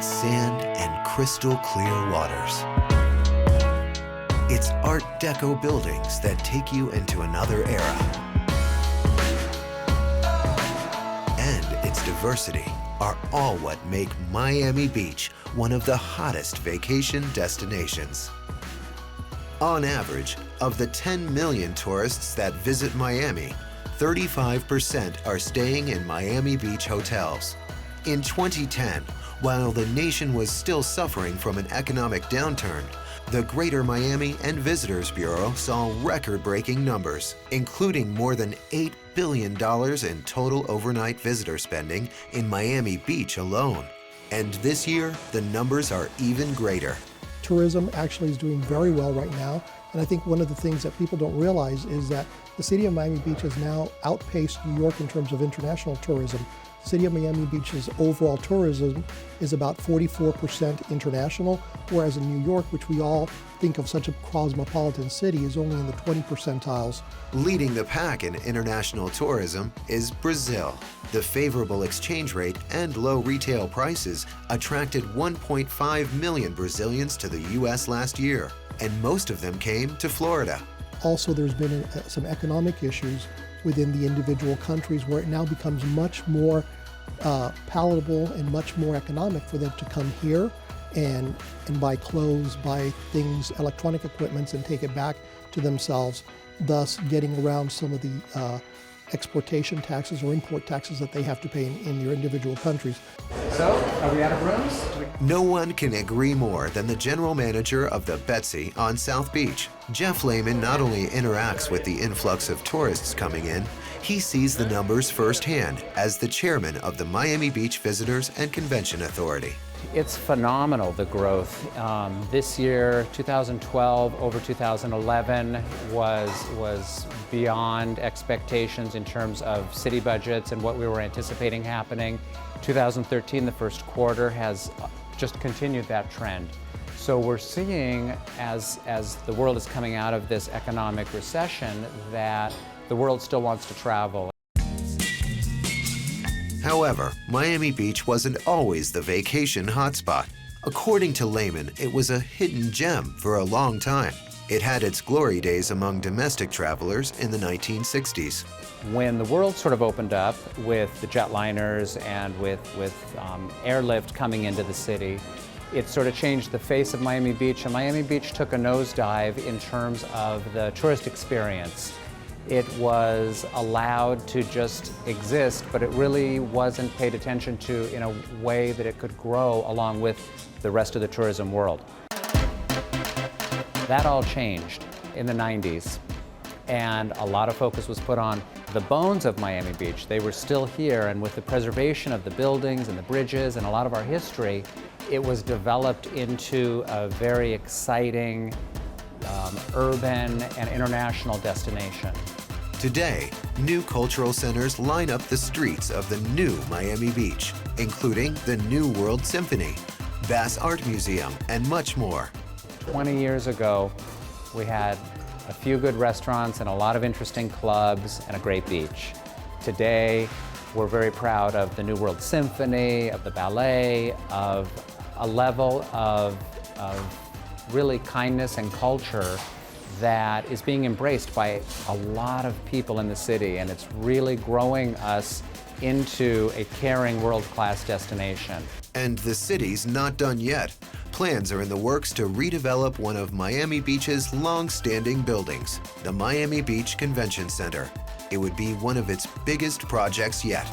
white sand and crystal clear waters. It's Art Deco buildings that take you into another era. And its diversity are all what make Miami Beach one of the hottest vacation destinations. On average, of the 10 million tourists that visit Miami, 35% are staying in Miami Beach hotels. In 2010, while the nation was still suffering from an economic downturn, the Greater Miami and Visitors Bureau saw record-breaking numbers, including more than $8 billion in total overnight visitor spending in Miami Beach alone. And this year, the numbers are even greater. Tourism actually is doing very well right now, and I think one of the things that people don't realize is that the city of Miami Beach has now outpaced New York in terms of international tourism. The city of Miami Beach's overall tourism is about 44% international, whereas in New York, which we all think of such a cosmopolitan city, is only in the 20 percentiles. Leading the pack in international tourism is Brazil. The favorable exchange rate and low retail prices attracted 1.5 million Brazilians to the U.S. last year, and most of them came to Florida. Also, there's been some economic issues within the individual countries where it now becomes much more palatable and much more economic for them to come here and buy clothes, buy things, electronic equipments, and take it back to themselves, thus getting around some of the exportation taxes or import taxes that they have to pay in their individual countries. So, are we out of rooms? No one can agree more than the general manager of the Betsy on South Beach. Jeff Lehman not only interacts with the influx of tourists coming in, he sees the numbers firsthand as the chairman of the Miami Beach Visitors and Convention Authority. It's phenomenal, the growth. This year, 2012 over 2011 was beyond expectations in terms of city budgets and what we were anticipating happening. 2013, the first quarter, has just continued that trend. So we're seeing, as the world is coming out of this economic recession, that the world still wants to travel. However, Miami Beach wasn't always the vacation hotspot. According to Lehman, it was a hidden gem for a long time. It had its glory days among domestic travelers in the 1960s. When the world sort of opened up with the jetliners and with airlift coming into the city, it sort of changed the face of Miami Beach, and Miami Beach took a nosedive in terms of the tourist experience. It was allowed to just exist, but it really wasn't paid attention to in a way that it could grow along with the rest of the tourism world. That all changed in the 90s, and a lot of focus was put on the bones of Miami Beach. They were still here, and with the preservation of the buildings and the bridges and a lot of our history, it was developed into a very exciting urban and international destination. Today, new cultural centers line up the streets of the new Miami Beach, including the New World Symphony, Bass Art Museum, and much more. 20 years ago, we had a few good restaurants and a lot of interesting clubs and a great beach. Today, we're very proud of the New World Symphony, of the ballet, of a level of really kindness and culture that is being embraced by a lot of people in the city, and it's really growing us into a caring world-class destination. And the city's not done yet. Plans are in the works to redevelop one of Miami Beach's long-standing buildings, the Miami Beach Convention Center. It would be one of its biggest projects yet.